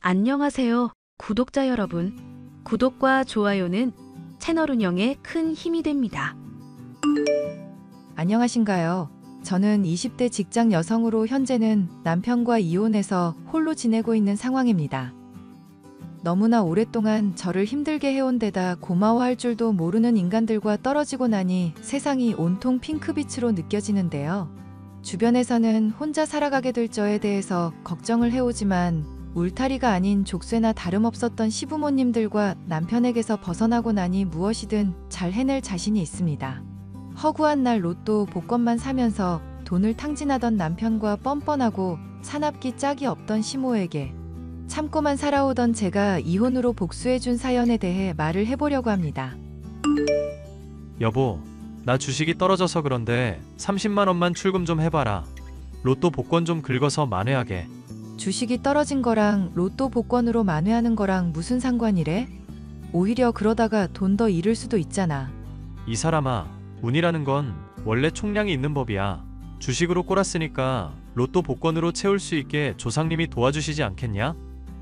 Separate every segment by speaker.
Speaker 1: 안녕하세요, 구독자 여러분. 구독과 좋아요는 채널 운영에 큰 힘이 됩니다.
Speaker 2: 안녕하신가요? 저는 20대 직장 여성으로 현재는 남편과 이혼해서 홀로 지내고 있는 상황입니다. 너무나 오랫동안 저를 힘들게 해온 데다 고마워할 줄도 모르는 인간들과 떨어지고 나니 세상이 온통 핑크빛으로 느껴지는데요. 주변에서는 혼자 살아가게 될 저에 대해서 걱정을 해오지만 울타리가 아닌 족쇄나 다름없었던 시부모님들과 남편에게서 벗어나고 나니 무엇이든 잘 해낼 자신이 있습니다. 허구한 날 로또 복권만 사면서 돈을 탕진하던 남편과 뻔뻔하고 사납기 짝이 없던 시모에게 참고만 살아오던 제가 이혼으로 복수해준 사연에 대해 말을 해보려고 합니다.
Speaker 3: 여보, 나 주식이 떨어져서 그런데 30만 원만 출금 좀 해봐라. 로또 복권 좀 긁어서 만회하게.
Speaker 2: 주식이 떨어진 거랑 로또 복권으로 만회하는 거랑 무슨 상관이래? 오히려 그러다가 돈 더 잃을 수도 있잖아.
Speaker 3: 이 사람아, 운이라는 건 원래 총량이 있는 법이야. 주식으로 꼬랐으니까 로또 복권으로 채울 수 있게 조상님이 도와주시지 않겠냐?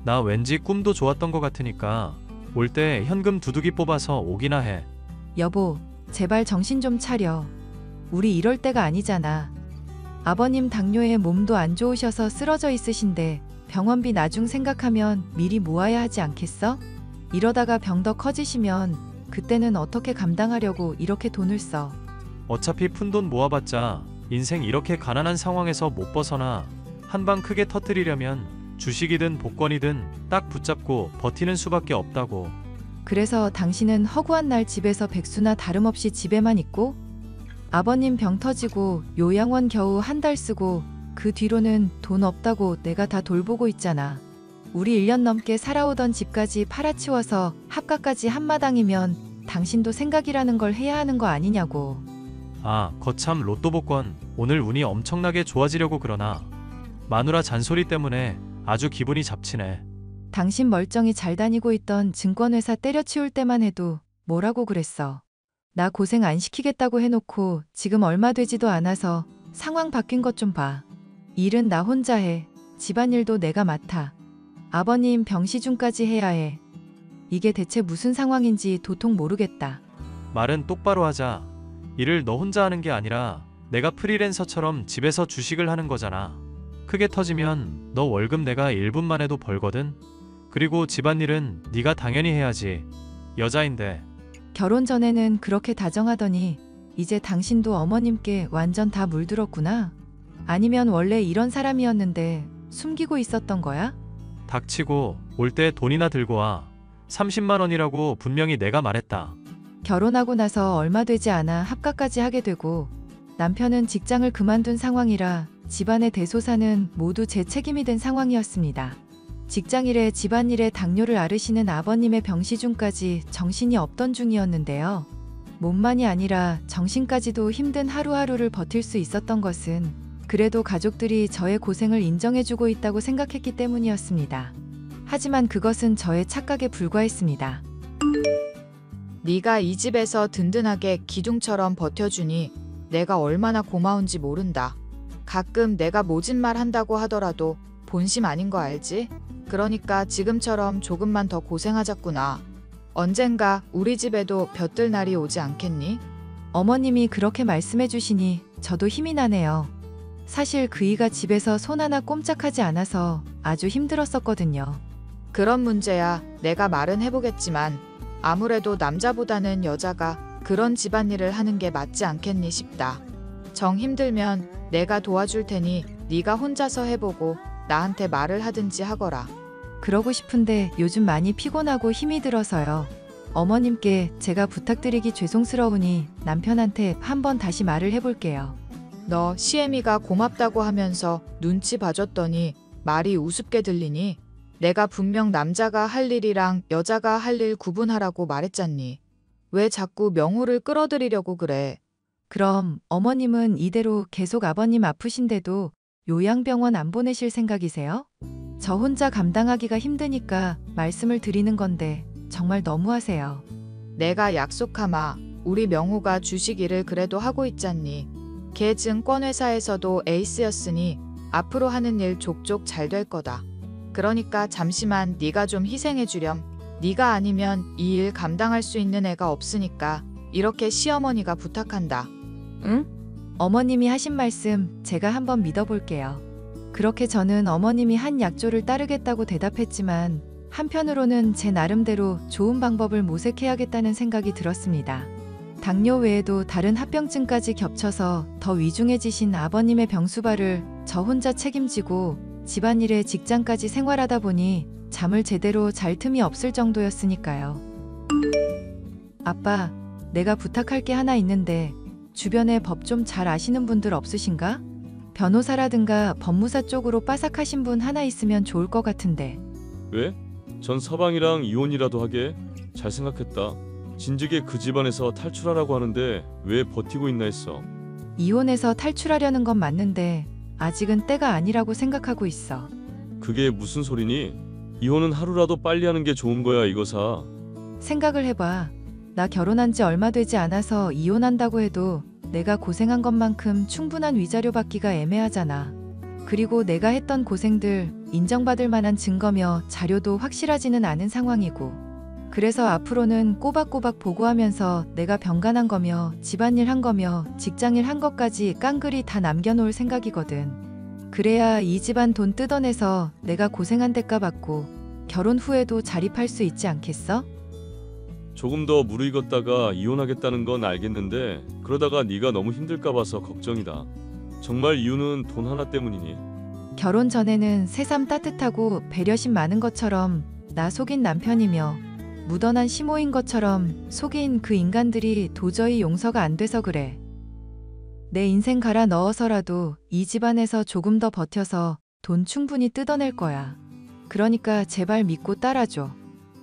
Speaker 3: 나 왠지 꿈도 좋았던 것 같으니까 올 때 현금 두둑이 뽑아서 오기나 해.
Speaker 2: 여보, 제발 정신 좀 차려. 우리 이럴 때가 아니잖아. 아버님 당뇨에 몸도 안 좋으셔서 쓰러져 있으신데 병원비 나중 생각하면 미리 모아야 하지 않겠어? 이러다가 병 더 커지시면 그때는 어떻게 감당하려고 이렇게 돈을 써?
Speaker 3: 어차피 푼돈 모아봤자 인생 이렇게 가난한 상황에서 못 벗어나. 한 방 크게 터뜨리려면 주식이든 복권이든 딱 붙잡고 버티는 수밖에 없다고.
Speaker 2: 그래서 당신은 허구한 날 집에서 백수나 다름없이 집에만 있고 아버님 병 터지고 요양원 겨우 한 달 쓰고 그 뒤로는 돈 없다고 내가 다 돌보고 있잖아. 우리 1년 넘게 살아오던 집까지 팔아치워서 합가까지 한마당이면 당신도 생각이라는 걸 해야 하는 거 아니냐고.
Speaker 3: 아, 거참 로또 복권 오늘 운이 엄청나게 좋아지려고 그러나 마누라 잔소리 때문에 아주 기분이 잡치네.
Speaker 2: 당신 멀쩡히 잘 다니고 있던 증권회사 때려치울 때만 해도 뭐라고 그랬어. 나 고생 안 시키겠다고 해놓고 지금 얼마 되지도 않아서 상황 바뀐 것 좀 봐. 일은 나 혼자 해. 집안일도 내가 맡아. 아버님 병시중까지 해야 해. 이게 대체 무슨 상황인지 도통 모르겠다.
Speaker 3: 말은 똑바로 하자. 일을 너 혼자 하는 게 아니라 내가 프리랜서처럼 집에서 주식을 하는 거잖아. 크게 터지면 너 월급 내가 1분만 해도 벌거든. 그리고 집안일은 네가 당연히 해야지. 여자인데.
Speaker 2: 결혼 전에는 그렇게 다정하더니 이제 당신도 어머님께 완전 다 물들었구나. 아니면 원래 이런 사람이었는데 숨기고 있었던 거야?
Speaker 3: 닥치고 올 때 돈이나 들고 와. 30만 원이라고 분명히 내가 말했다.
Speaker 2: 결혼하고 나서 얼마 되지 않아 합가까지 하게 되고 남편은 직장을 그만둔 상황이라 집안의 대소사는 모두 제 책임이 된 상황이었습니다. 직장일에 집안일에 당뇨를 앓으시는 아버님의 병시중까지 정신이 없던 중이었는데요. 몸만이 아니라 정신까지도 힘든 하루하루를 버틸 수 있었던 것은 그래도 가족들이 저의 고생을 인정해주고 있다고 생각했기 때문이었습니다. 하지만 그것은 저의 착각에 불과했습니다.
Speaker 4: 네가 이 집에서 든든하게 기둥처럼 버텨주니 내가 얼마나 고마운지 모른다. 가끔 내가 모진 말 한다고 하더라도 본심 아닌 거 알지? 그러니까 지금처럼 조금만 더 고생하자꾸나. 언젠가 우리 집에도 볕들 날이 오지 않겠니?
Speaker 2: 어머님이 그렇게 말씀해 주시니 저도 힘이 나네요. 사실 그이가 집에서 손 하나 꼼짝하지 않아서 아주 힘들었었거든요.
Speaker 4: 그런 문제야. 내가 말은 해보겠지만 아무래도 남자보다는 여자가 그런 집안일을 하는 게 맞지 않겠니 싶다. 정 힘들면 내가 도와줄 테니 네가 혼자서 해보고 나한테 말을 하든지 하거라.
Speaker 2: 그러고 싶은데 요즘 많이 피곤하고 힘이 들어서요. 어머님께 제가 부탁드리기 죄송스러우니 남편한테 한번 다시 말을 해볼게요.
Speaker 4: 너 시애미가 고맙다고 하면서 눈치 봐줬더니 말이 우습게 들리니? 내가 분명 남자가 할 일이랑 여자가 할 일 구분하라고 말했잖니. 왜 자꾸 명호를 끌어들이려고 그래?
Speaker 2: 그럼 어머님은 이대로 계속 아버님 아프신데도 요양병원 안 보내실 생각이세요? 저 혼자 감당하기가 힘드니까 말씀을 드리는 건데 정말 너무하세요.
Speaker 4: 내가 약속하마. 우리 명호가 주식 일을 그래도 하고 있잖니. 걔 증권회사에서도 에이스였으니 앞으로 하는 일 족족 잘 될 거다. 그러니까 잠시만 네가 좀 희생해 주렴. 네가 아니면 이 일 감당할 수 있는 애가 없으니까 이렇게 시어머니가 부탁한다.
Speaker 2: 응? 어머님이 하신 말씀 제가 한번 믿어볼게요. 그렇게 저는 어머님이 한 약조를 따르겠다고 대답했지만 한편으로는 제 나름대로 좋은 방법을 모색해야겠다는 생각이 들었습니다. 당뇨 외에도 다른 합병증까지 겹쳐서 더 위중해지신 아버님의 병수발을 저 혼자 책임지고 집안일에 직장까지 생활하다 보니 잠을 제대로 잘 틈이 없을 정도였으니까요. 아빠, 내가 부탁할 게 하나 있는데 주변에 법 좀 잘 아시는 분들 없으신가? 변호사라든가 법무사 쪽으로 빠삭하신 분 하나 있으면 좋을 것 같은데.
Speaker 5: 왜? 전 서방이랑 이혼이라도 하게? 잘 생각했다. 진즉에 그 집안에서 탈출하라고 하는데 왜 버티고 있나 했어.
Speaker 2: 이혼해서 탈출하려는 건 맞는데 아직은 때가 아니라고 생각하고 있어.
Speaker 5: 그게 무슨 소리니? 이혼은 하루라도 빨리 하는 게 좋은 거야, 이거사.
Speaker 2: 생각을 해봐. 나 결혼한 지 얼마 되지 않아서 이혼한다고 해도 내가 고생한 것만큼 충분한 위자료 받기가 애매하잖아. 그리고 내가 했던 고생들 인정받을 만한 증거며 자료도 확실하지는 않은 상황이고. 그래서 앞으로는 꼬박꼬박 보고하면서 내가 병간한 거며 집안일 한 거며 직장일 한 것까지 깡그리 다 남겨놓을 생각이거든. 그래야 이 집안 돈 뜯어내서 내가 고생한 대가 받고 결혼 후에도 자립할 수 있지 않겠어?
Speaker 5: 조금 더 무르익었다가 이혼하겠다는 건 알겠는데 그러다가 네가 너무 힘들까 봐서 걱정이다. 정말 이유는 돈 하나 때문이니?
Speaker 2: 결혼 전에는 새삼 따뜻하고 배려심 많은 것처럼 나 속인 남편이며 묻어난 시모인 것처럼 속인 그 인간들이 도저히 용서가 안 돼서 그래. 내 인생 갈아 넣어서라도 이 집안에서 조금 더 버텨서 돈 충분히 뜯어낼 거야. 그러니까 제발 믿고 따라줘.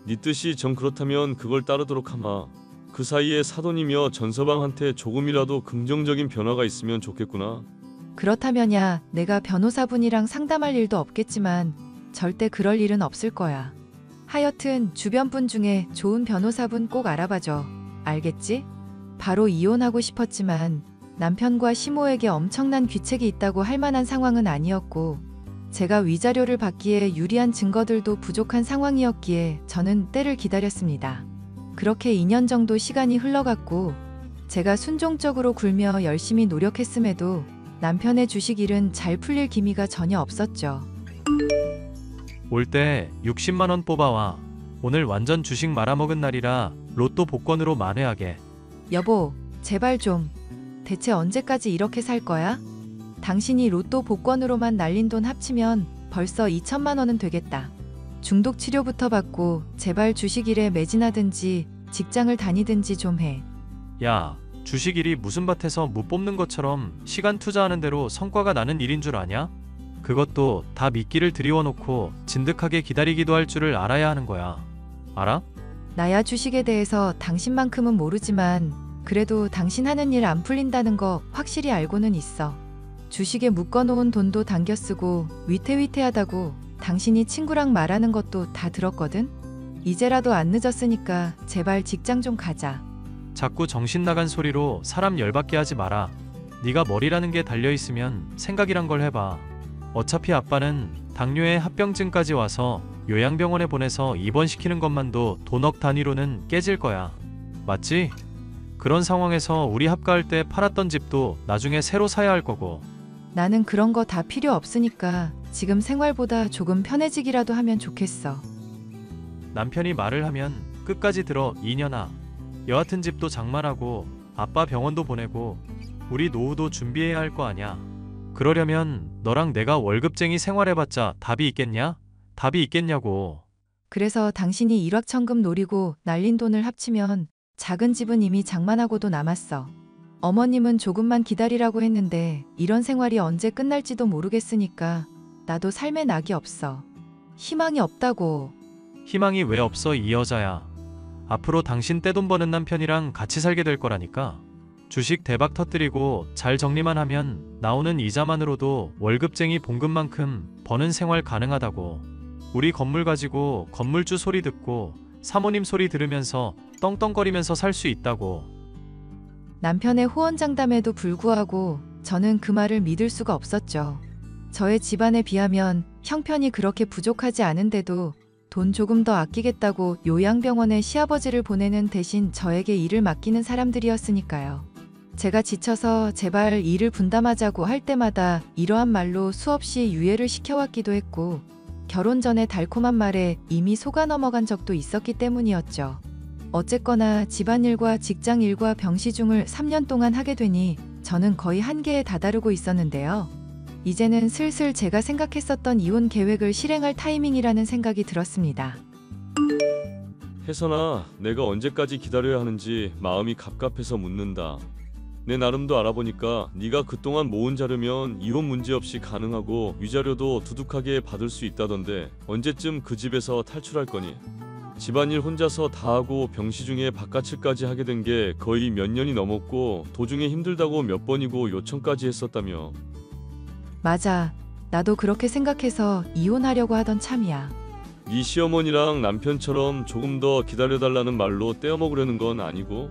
Speaker 5: 네 뜻이 정 그렇다면 그걸 따르도록 하마. 그 사이에 사돈이며 전서방한테 조금이라도 긍정적인 변화가 있으면 좋겠구나.
Speaker 2: 그렇다면야 내가 변호사분이랑 상담할 일도 없겠지만 절대 그럴 일은 없을 거야. 하여튼 주변 분 중에 좋은 변호사분 꼭 알아봐줘. 알겠지? 바로 이혼하고 싶었지만 남편과 시모에게 엄청난 귀책이 있다고 할 만한 상황은 아니었고 제가 위자료를 받기에 유리한 증거들도 부족한 상황이었기에 저는 때를 기다렸습니다. 그렇게 2년 정도 시간이 흘러갔고 제가 순종적으로 굴며 열심히 노력했음에도 남편의 주식 일은 잘 풀릴 기미가 전혀 없었죠.
Speaker 3: 올 때 60만 원 뽑아와. 오늘 완전 주식 말아먹은 날이라 로또 복권으로 만회하게.
Speaker 2: 여보, 제발 좀. 대체 언제까지 이렇게 살 거야? 당신이 로또 복권으로만 날린 돈 합치면 벌써 2천만 원은 되겠다. 중독 치료부터 받고 제발 주식 일에 매진하든지 직장을 다니든지 좀 해.
Speaker 3: 야, 주식 일이 무슨 밭에서 무 뽑는 것처럼 시간 투자하는 대로 성과가 나는 일인 줄 아냐? 그것도 다 미끼를 들이워놓고 진득하게 기다리기도 할 줄을 알아야 하는 거야. 알아?
Speaker 2: 나야 주식에 대해서 당신만큼은 모르지만 그래도 당신 하는 일 안 풀린다는 거 확실히 알고는 있어. 주식에 묶어놓은 돈도 당겨 쓰고 위태위태하다고 당신이 친구랑 말하는 것도 다 들었거든? 이제라도 안 늦었으니까 제발 직장 좀 가자.
Speaker 3: 자꾸 정신 나간 소리로 사람 열받게 하지 마라. 네가 머리라는 게 달려있으면 생각이란 걸 해봐. 어차피 아빠는 당뇨에 합병증까지 와서 요양병원에 보내서 입원시키는 것만도 돈억 단위로는 깨질 거야. 맞지? 그런 상황에서 우리 합가할 때 팔았던 집도 나중에 새로 사야 할 거고.
Speaker 2: 나는 그런 거 다 필요 없으니까 지금 생활보다 조금 편해지기라도 하면 좋겠어.
Speaker 3: 남편이 말을 하면 끝까지 들어 이년아. 여하튼 집도 장만하고 아빠 병원도 보내고 우리 노후도 준비해야 할 거 아냐. 그러려면 너랑 내가 월급쟁이 생활해봤자 답이 있겠냐? 답이 있겠냐고.
Speaker 2: 그래서 당신이 일확천금 노리고 날린 돈을 합치면 작은 집은 이미 장만하고도 남았어. 어머님은 조금만 기다리라고 했는데 이런 생활이 언제 끝날지도 모르겠으니까 나도 삶에 낙이 없어. 희망이 없다고.
Speaker 3: 희망이 왜 없어 이 여자야. 앞으로 당신 떼돈 버는 남편이랑 같이 살게 될 거라니까. 주식 대박 터뜨리고 잘 정리만 하면 나오는 이자만으로도 월급쟁이 봉급만큼 버는 생활 가능하다고. 우리 건물 가지고 건물주 소리 듣고 사모님 소리 들으면서 떵떵거리면서 살 수 있다고.
Speaker 2: 남편의 호언장담에도 불구하고 저는 그 말을 믿을 수가 없었죠. 저의 집안에 비하면 형편이 그렇게 부족하지 않은데도 돈 조금 더 아끼겠다고 요양병원에 시아버지를 보내는 대신 저에게 일을 맡기는 사람들이었으니까요. 제가 지쳐서 제발 일을 분담하자고 할 때마다 이러한 말로 수없이 유예를 시켜왔기도 했고, 결혼 전에 달콤한 말에 이미 속아 넘어간 적도 있었기 때문이었죠. 어쨌거나 집안일과 직장일과 병시중을 3년 동안 하게 되니 저는 거의 한계에 다다르고 있었는데요. 이제는 슬슬 제가 생각했었던 이혼 계획을 실행할 타이밍이라는 생각이 들었습니다.
Speaker 5: 혜선아, 내가 언제까지 기다려야 하는지 마음이 갑갑해서 묻는다. 내 나름도 알아보니까 네가 그동안 모은 자료면 이혼 문제없이 가능하고 위자료도 두둑하게 받을 수 있다던데 언제쯤 그 집에서 탈출할 거니? 집안일 혼자서 다 하고 병시 중에 바깥일까지 하게 된 게 거의 몇 년이 넘었고 도중에 힘들다고 몇 번이고 요청까지 했었다며.
Speaker 2: 맞아. 나도 그렇게 생각해서 이혼하려고 하던 참이야.
Speaker 5: 네 시어머니랑 남편처럼 조금 더 기다려달라는 말로 떼어먹으려는 건 아니고?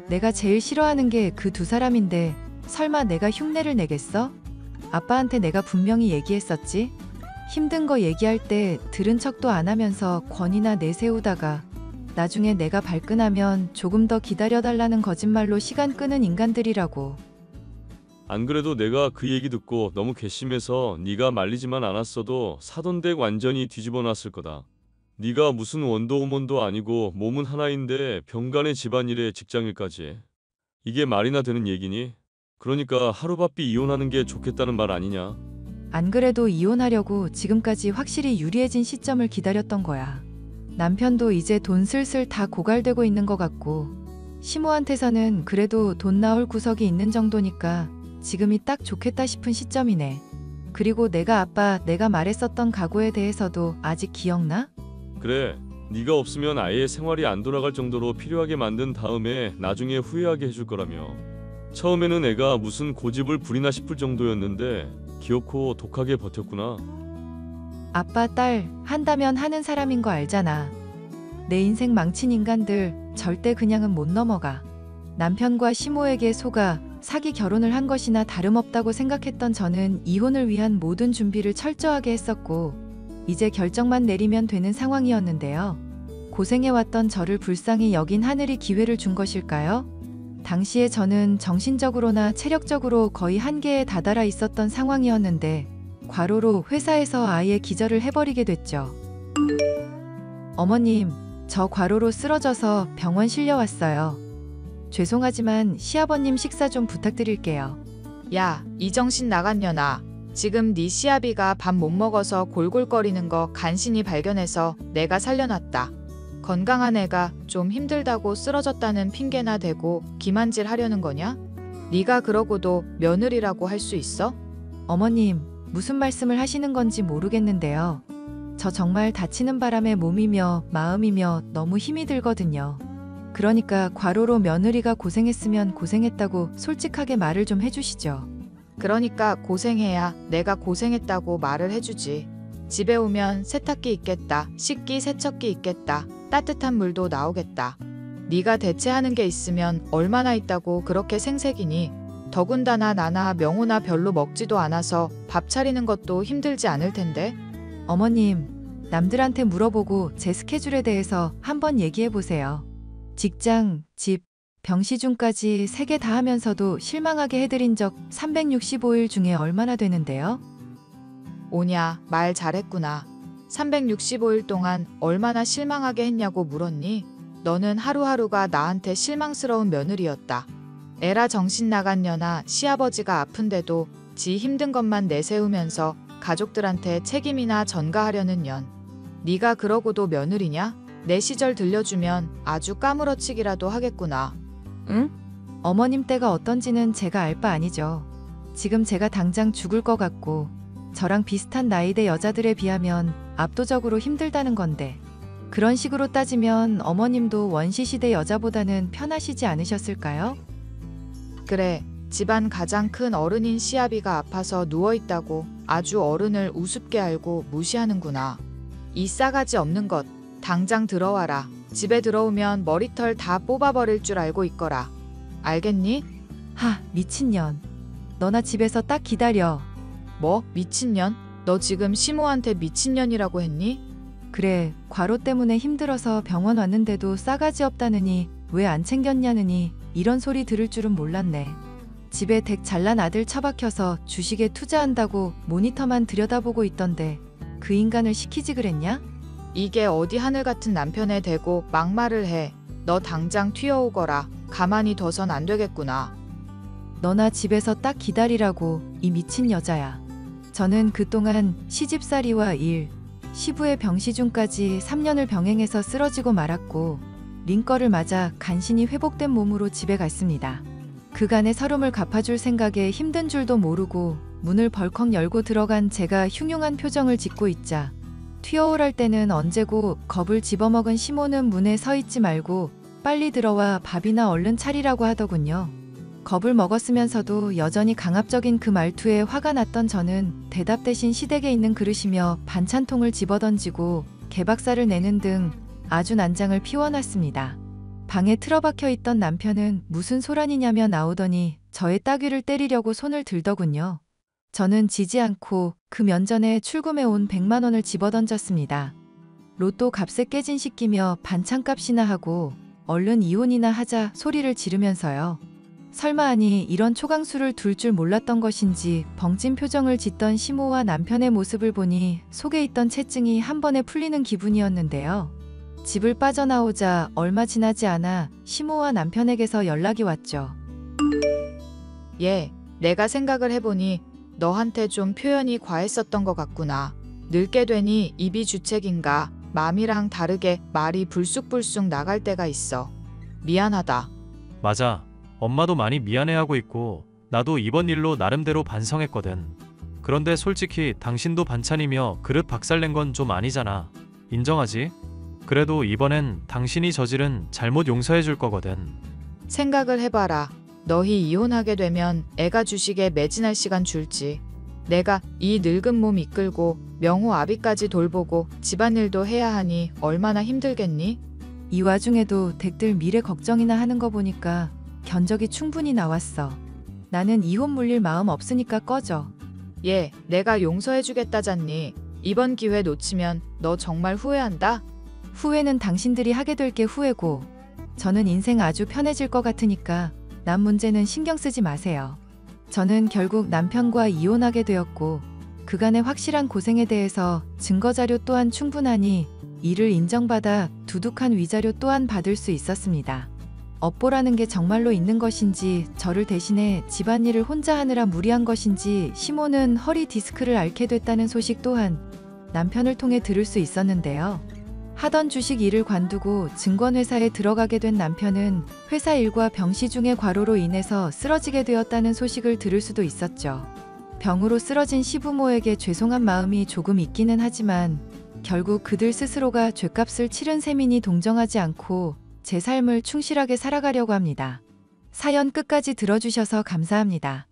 Speaker 2: 내가 제일 싫어하는 게 그 두 사람인데 설마 내가 흉내를 내겠어? 아빠한테 내가 분명히 얘기했었지. 힘든 거 얘기할 때 들은 척도 안 하면서 권위나 내세우다가 나중에 내가 발끈하면 조금 더 기다려달라는 거짓말로 시간 끄는 인간들이라고.
Speaker 5: 안 그래도 내가 그 얘기 듣고 너무 괘씸해서 네가 말리지만 않았어도 사돈댁 완전히 뒤집어 놨을 거다. 네가 무슨 원더우먼도 아니고 몸은 하나인데 병간의 집안일에 직장일까지. 이게 말이나 되는 얘기니? 그러니까 하루바삐 이혼하는 게 좋겠다는 말 아니냐?
Speaker 2: 안 그래도 이혼하려고 지금까지 확실히 유리해진 시점을 기다렸던 거야. 남편도 이제 돈 슬슬 다 고갈되고 있는 것 같고, 시모한테서는 그래도 돈 나올 구석이 있는 정도니까 지금이 딱 좋겠다 싶은 시점이네. 그리고 내가 말했었던 각오에 대해서도 아직 기억나?
Speaker 5: 그래, 네가 없으면 아예 생활이 안 돌아갈 정도로 필요하게 만든 다음에 나중에 후회하게 해줄 거라며. 처음에는 애가 무슨 고집을 부리나 싶을 정도였는데 기어코 독하게 버텼구나.
Speaker 2: 아빠, 딸 한다면 하는 사람인 거 알잖아. 내 인생 망친 인간들 절대 그냥은 못 넘어가. 남편과 시모에게 속아 사기 결혼을 한 것이나 다름없다고 생각했던 저는 이혼을 위한 모든 준비를 철저하게 했었고, 이제 결정만 내리면 되는 상황이었는데요. 고생해왔던 저를 불쌍히 여긴 하늘이 기회를 준 것일까요? 당시에 저는 정신적으로나 체력적으로 거의 한계에 다다라 있었던 상황이었는데 과로로 회사에서 아예 기절을 해버리게 됐죠. 어머님, 저 과로로 쓰러져서 병원 실려왔어요. 죄송하지만 시아버님 식사 좀 부탁드릴게요.
Speaker 4: 야, 이 정신 나간 년아. 지금 네 시아비가 밥 못 먹어서 골골거리는 거 간신히 발견해서 내가 살려놨다. 건강한 애가 좀 힘들다고 쓰러졌다는 핑계나 대고 기만질 하려는 거냐? 네가 그러고도 며느리라고 할 수 있어?
Speaker 2: 어머님, 무슨 말씀을 하시는 건지 모르겠는데요. 저 정말 다치는 바람에 몸이며 마음이며 너무 힘이 들거든요. 그러니까 과로로 며느리가 고생했으면 고생했다고 솔직하게 말을 좀 해주시죠.
Speaker 4: 그러니까 고생해야 내가 고생했다고 말을 해주지. 집에 오면 세탁기 있겠다, 식기 세척기 있겠다, 따뜻한 물도 나오겠다. 네가 대체하는 게 있으면 얼마나 있다고 그렇게 생색이니? 더군다나 나나 명호나 별로 먹지도 않아서 밥 차리는 것도 힘들지 않을 텐데.
Speaker 2: 어머님, 남들한테 물어보고 제 스케줄에 대해서 한번 얘기해 보세요. 직장, 집, 병시중까지 3개 다 하면서도 실망하게 해드린 적 365일 중에 얼마나 되는데요?
Speaker 4: 오냐, 말 잘했구나. 365일 동안 얼마나 실망하게 했냐고 물었니? 너는 하루하루가 나한테 실망스러운 며느리였다. 에라 정신 나간 년아. 시아버지가 아픈데도 지 힘든 것만 내세우면서 가족들한테 책임이나 전가하려는 년. 네가 그러고도 며느리냐? 내 시절 들려주면 아주 까무러치기라도 하겠구나.
Speaker 2: 응? 어머님 때가 어떤지는 제가 알 바 아니죠. 지금 제가 당장 죽을 것 같고 저랑 비슷한 나이대 여자들에 비하면 압도적으로 힘들다는 건데, 그런 식으로 따지면 어머님도 원시시대 여자보다는 편하시지 않으셨을까요?
Speaker 4: 그래, 집안 가장 큰 어른인 시아비가 아파서 누워있다고 아주 어른을 우습게 알고 무시하는구나. 이 싸가지 없는 것, 당장 들어와라. 집에 들어오면 머리털 다 뽑아버릴 줄 알고 있거라. 알겠니?
Speaker 2: 하, 미친년. 너나 집에서 딱 기다려.
Speaker 4: 뭐? 미친년? 너 지금 시모한테 미친년이라고 했니?
Speaker 2: 그래, 과로 때문에 힘들어서 병원 왔는데도 싸가지 없다느니 왜 안 챙겼냐느니 이런 소리 들을 줄은 몰랐네. 집에 댁 잘난 아들 처박혀서 주식에 투자한다고 모니터만 들여다보고 있던데 그 인간을 시키지 그랬냐?
Speaker 4: 이게 어디 하늘 같은 남편에 대고 막말을 해. 너 당장 튀어오거라. 가만히 둬선 안 되겠구나.
Speaker 2: 너나 집에서 딱 기다리라고, 이 미친 여자야. 저는 그동안 시집살이와 일, 시부의 병시중까지 3년을 병행해서 쓰러지고 말았고 링거를 맞아 간신히 회복된 몸으로 집에 갔습니다. 그간의 서름을 갚아줄 생각에 힘든 줄도 모르고 문을 벌컥 열고 들어간 제가 흉흉한 표정을 짓고 있자 튀어오랄 때는 언제고 겁을 집어먹은 시모는 문에 서 있지 말고 빨리 들어와 밥이나 얼른 차리라고 하더군요. 겁을 먹었으면서도 여전히 강압적인 그 말투에 화가 났던 저는 대답 대신 시댁에 있는 그릇이며 반찬통을 집어던지고 개박살을 내는 등 아주 난장을 피워놨습니다. 방에 틀어박혀 있던 남편은 무슨 소란이냐며 나오더니 저의 따귀를 때리려고 손을 들더군요. 저는 지지 않고 그 면전에 출금해 온 100만 원을 집어던졌습니다. 로또 값에 깨진 시끼며 반찬값이나 하고 얼른 이혼이나 하자 소리를 지르면서요. 설마 하니 이런 초강수를 둘 줄 몰랐던 것인지 벙찐 표정을 짓던 시모와 남편의 모습을 보니 속에 있던 채증이 한 번에 풀리는 기분이었는데요. 집을 빠져나오자 얼마 지나지 않아 시모와 남편에게서 연락이 왔죠.
Speaker 4: 내가 생각을 해보니 너한테 좀 표현이 과했었던 것 같구나. 늙게 되니 입이 주책인가 맘이랑 다르게 말이 불쑥불쑥 나갈 때가 있어. 미안하다.
Speaker 3: 맞아. 엄마도 많이 미안해하고 있고 나도 이번 일로 나름대로 반성했거든. 그런데 솔직히 당신도 반찬이며 그릇 박살낸 건 좀 아니잖아. 인정하지? 그래도 이번엔 당신이 저지른 잘못 용서해 줄 거거든.
Speaker 4: 생각을 해봐라. 너희 이혼하게 되면 애가 주식에 매진할 시간 줄지. 내가 이 늙은 몸 이끌고 명호 아비까지 돌보고 집안일도 해야 하니 얼마나 힘들겠니?
Speaker 2: 이 와중에도 댁들 미래 걱정이나 하는 거 보니까 견적이 충분히 나왔어. 나는 이혼 물릴 마음 없으니까 꺼져.
Speaker 4: 내가 용서해주겠다잖니. 이번 기회 놓치면 너 정말 후회한다?
Speaker 2: 후회는 당신들이 하게 될 게 후회고 저는 인생 아주 편해질 것 같으니까 남 문제는 신경 쓰지 마세요. 저는 결국 남편과 이혼하게 되었고 그간의 확실한 고생에 대해서 증거자료 또한 충분하니 이를 인정받아 두둑한 위자료 또한 받을 수 있었습니다. 업보라는 게 정말로 있는 것인지 저를 대신해 집안일을 혼자 하느라 무리한 것인지 시모는 허리 디스크를 앓게 됐다는 소식 또한 남편을 통해 들을 수 있었는데요. 하던 주식 일을 관두고 증권회사에 들어가게 된 남편은 회사 일과 병시 중의 과로로 인해서 쓰러지게 되었다는 소식을 들을 수도 있었죠. 병으로 쓰러진 시부모에게 죄송한 마음이 조금 있기는 하지만 결국 그들 스스로가 죗값을 치른 셈이니 동정하지 않고 제 삶을 충실하게 살아가려고 합니다. 사연 끝까지 들어주셔서 감사합니다.